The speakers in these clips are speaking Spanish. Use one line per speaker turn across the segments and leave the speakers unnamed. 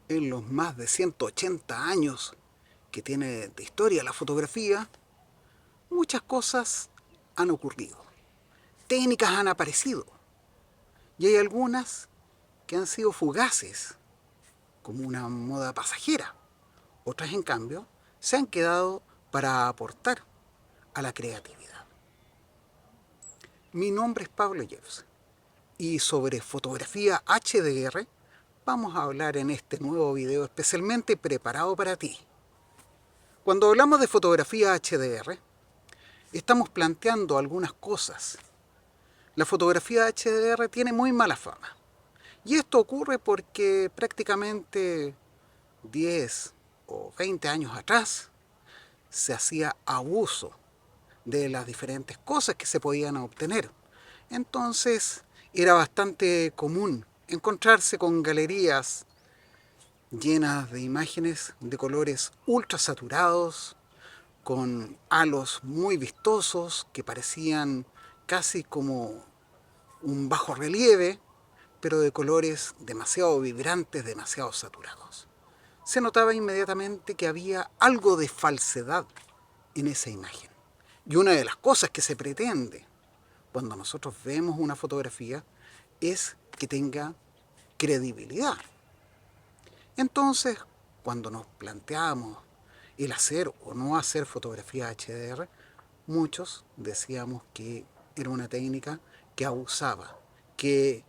en los más de 180 años que tiene de historia la fotografía, muchas cosas han ocurrido. Técnicas han aparecido y hay algunas que han sido fugaces, como una moda pasajera. Otras, en cambio, se han quedado para aportar a la creatividad. Mi nombre es Pablo Jeffs y sobre fotografía HDR vamos a hablar en este nuevo video especialmente preparado para ti. Cuando hablamos de fotografía HDR, estamos planteando algunas cosas. La fotografía HDR tiene muy mala fama. Y esto ocurre porque prácticamente 10 o 20 años atrás se hacía abuso de las diferentes cosas que se podían obtener. Entonces era bastante común encontrarse con galerías llenas de imágenes de colores ultra saturados, con halos muy vistosos que parecían casi como un bajo relieve, pero de colores demasiado vibrantes, demasiado saturados. Se notaba inmediatamente que había algo de falsedad en esa imagen. Y una de las cosas que se pretende cuando nosotros vemos una fotografía es que tenga credibilidad. Entonces, cuando nos planteamos el hacer o no hacer fotografía HDR, muchos decíamos que era una técnica que abusaba, que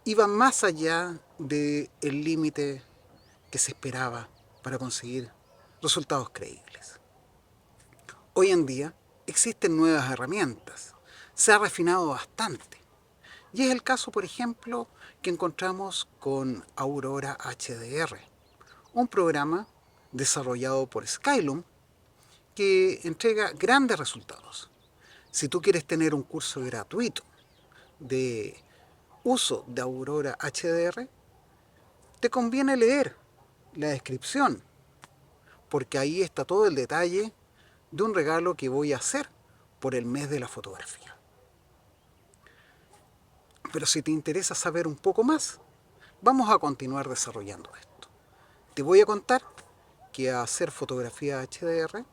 iba más allá del límite que se esperaba para conseguir resultados creíbles. Hoy en día existen nuevas herramientas, se ha refinado bastante. Y es el caso, por ejemplo, que encontramos con Aurora HDR, un programa desarrollado por Skylum que entrega grandes resultados. Si tú quieres tener un curso gratuito de uso de Aurora HDR, te conviene leer la descripción, porque ahí está todo el detalle de un regalo que voy a hacer por el mes de la fotografía. Pero si te interesa saber un poco más, vamos a continuar desarrollando esto. Te voy a contar que hacer fotografía HDR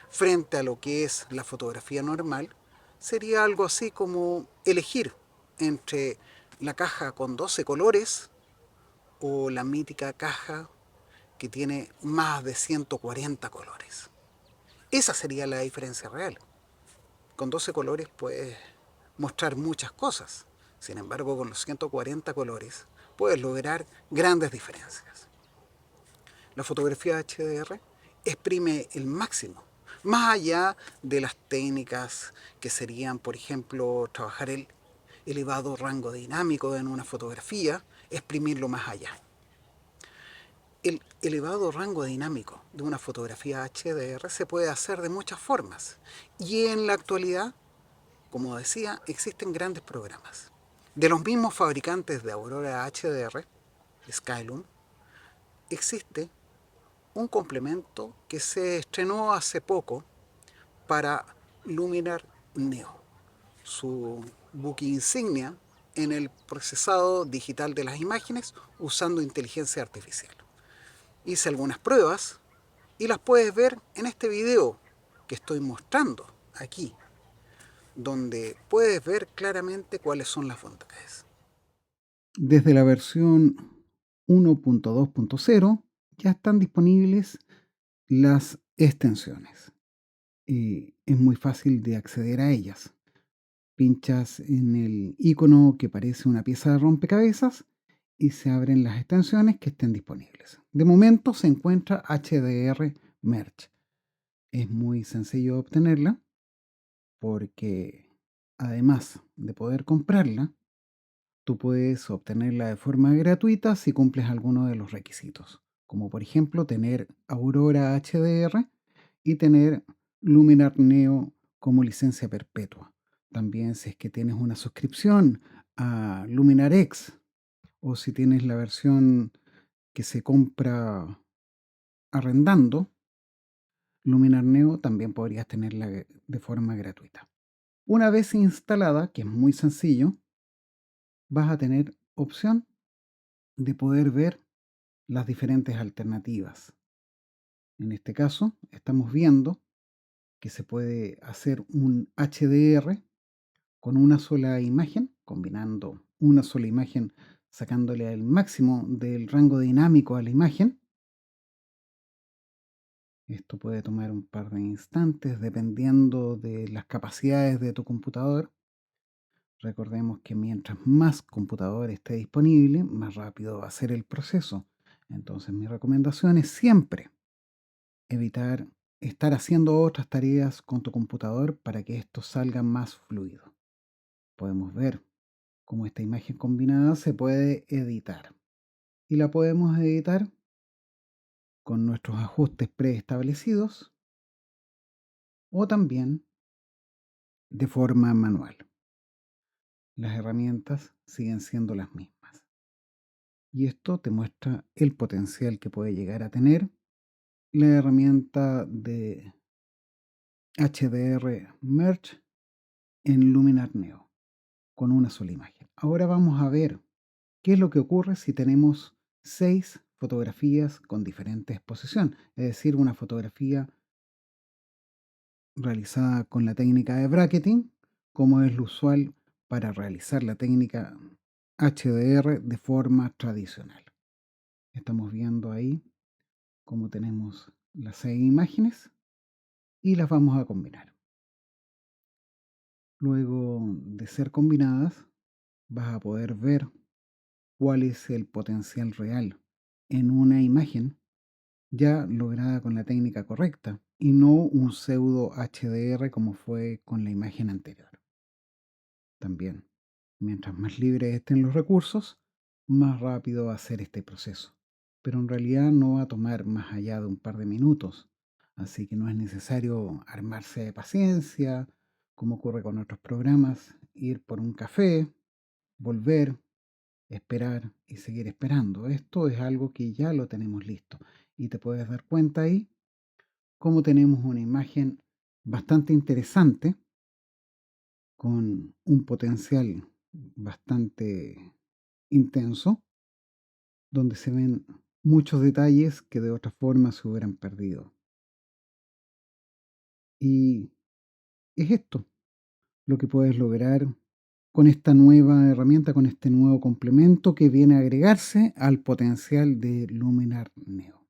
frente a lo que es la fotografía normal sería algo así como elegir entre la caja con 12 colores o la mítica caja que tiene más de 140 colores. Esa sería la diferencia real. Con 12 colores puedes mostrar muchas cosas. Sin embargo, con los 140 colores puedes lograr grandes diferencias. La fotografía HDR exprime el máximo, más allá de las técnicas que serían, por ejemplo, trabajar el elevado rango dinámico en una fotografía, exprimirlo más allá. El elevado rango dinámico de una fotografía HDR se puede hacer de muchas formas y en la actualidad, como decía, existen grandes programas. De los mismos fabricantes de Aurora HDR, Skylum, existe un complemento que se estrenó hace poco para Luminar Neo, su buque insignia en el procesado digital de las imágenes usando inteligencia artificial. Hice algunas pruebas y las puedes ver en este video que estoy mostrando aquí, donde puedes ver claramente cuáles son las bondades. Desde la versión 1.2.0 ya están disponibles las extensiones. Es muy fácil de acceder a ellas. Pinchas en el icono que parece una pieza de rompecabezas y se abren las extensiones que estén disponibles. De momento se encuentra HDR Merge. Es muy sencillo obtenerla porque además de poder comprarla, tú puedes obtenerla de forma gratuita si cumples alguno de los requisitos, como por ejemplo tener Aurora HDR y tener Luminar Neo como licencia perpetua. También si es que tienes una suscripción a Luminar X o si tienes la versión que se compra arrendando, Luminar Neo también podrías tenerla de forma gratuita. Una vez instalada, que es muy sencillo, vas a tener opción de poder ver las diferentes alternativas. En este caso, estamos viendo que se puede hacer un HDR con una sola imagen, combinando una sola imagen, sacándole el máximo del rango dinámico a la imagen. Esto puede tomar un par de instantes dependiendo de las capacidades de tu computador. Recordemos que mientras más computador esté disponible, más rápido va a ser el proceso. Entonces mi recomendación es siempre evitar estar haciendo otras tareas con tu computador para que esto salga más fluido. Podemos ver cómo esta imagen combinada se puede editar. Y la podemos editar con nuestros ajustes preestablecidos o también de forma manual. Las herramientas siguen siendo las mismas. Y esto te muestra el potencial que puede llegar a tener la herramienta de HDR Merge en Luminar Neo con una sola imagen. Ahora vamos a ver qué es lo que ocurre si tenemos 6 fotografías con diferente exposición, es decir, una fotografía realizada con la técnica de bracketing, como es lo usual para realizar la técnica HDR de forma tradicional. Estamos viendo ahí cómo tenemos las 6 imágenes y las vamos a combinar. Luego de ser combinadas, vas a poder ver cuál es el potencial real en una imagen ya lograda con la técnica correcta y no un pseudo HDR como fue con la imagen anterior. También, mientras más libres estén los recursos, más rápido va a ser este proceso. Pero en realidad no va a tomar más allá de un par de minutos, así que no es necesario armarse de paciencia, como ocurre con otros programas, ir por un café, volver, esperar y seguir esperando. Esto es algo que ya lo tenemos listo y te puedes dar cuenta ahí cómo tenemos una imagen bastante interesante con un potencial bastante intenso, donde se ven muchos detalles que de otra forma se hubieran perdido. Y es esto lo que puedes lograr con esta nueva herramienta, con este nuevo complemento que viene a agregarse al potencial de Luminar Neo.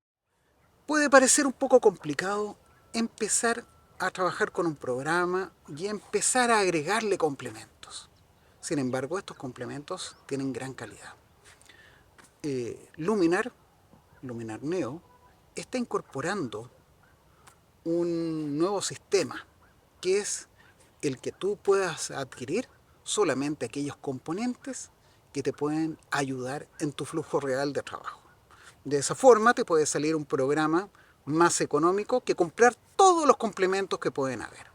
Puede parecer un poco complicado empezar a trabajar con un programa y empezar a agregarle complementos. Sin embargo, estos complementos tienen gran calidad. Luminar Neo está incorporando un nuevo sistema, que es el que tú puedas adquirir solamente aquellos componentes que te pueden ayudar en tu flujo real de trabajo. De esa forma te puede salir un programa más económico que comprar todos los complementos que pueden haber.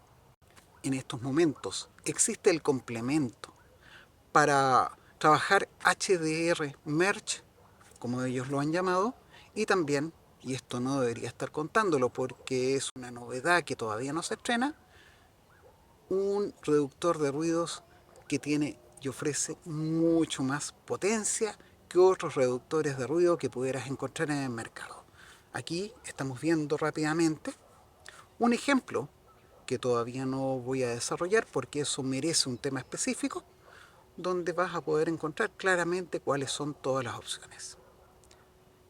En estos momentos existe el complemento para trabajar HDR Merge, como ellos lo han llamado, y también, y esto no debería estar contándolo porque es una novedad que todavía no se estrena, un reductor de ruidos que tiene y ofrece mucho más potencia que otros reductores de ruido que pudieras encontrar en el mercado. Aquí estamos viendo rápidamente un ejemplo que todavía no voy a desarrollar porque eso merece un tema específico, donde vas a poder encontrar claramente cuáles son todas las opciones.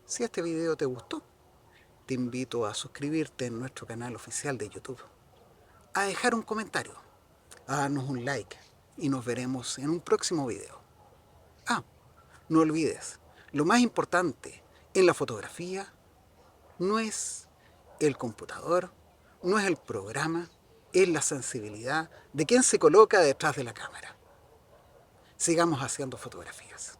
Si este video te gustó, te invito a suscribirte en nuestro canal oficial de YouTube, a dejar un comentario, a darnos un like y nos veremos en un próximo video. Ah, no olvides, lo más importante en la fotografía no es el computador, no es el programa, es la sensibilidad de quien se coloca detrás de la cámara. Sigamos haciendo fotografías.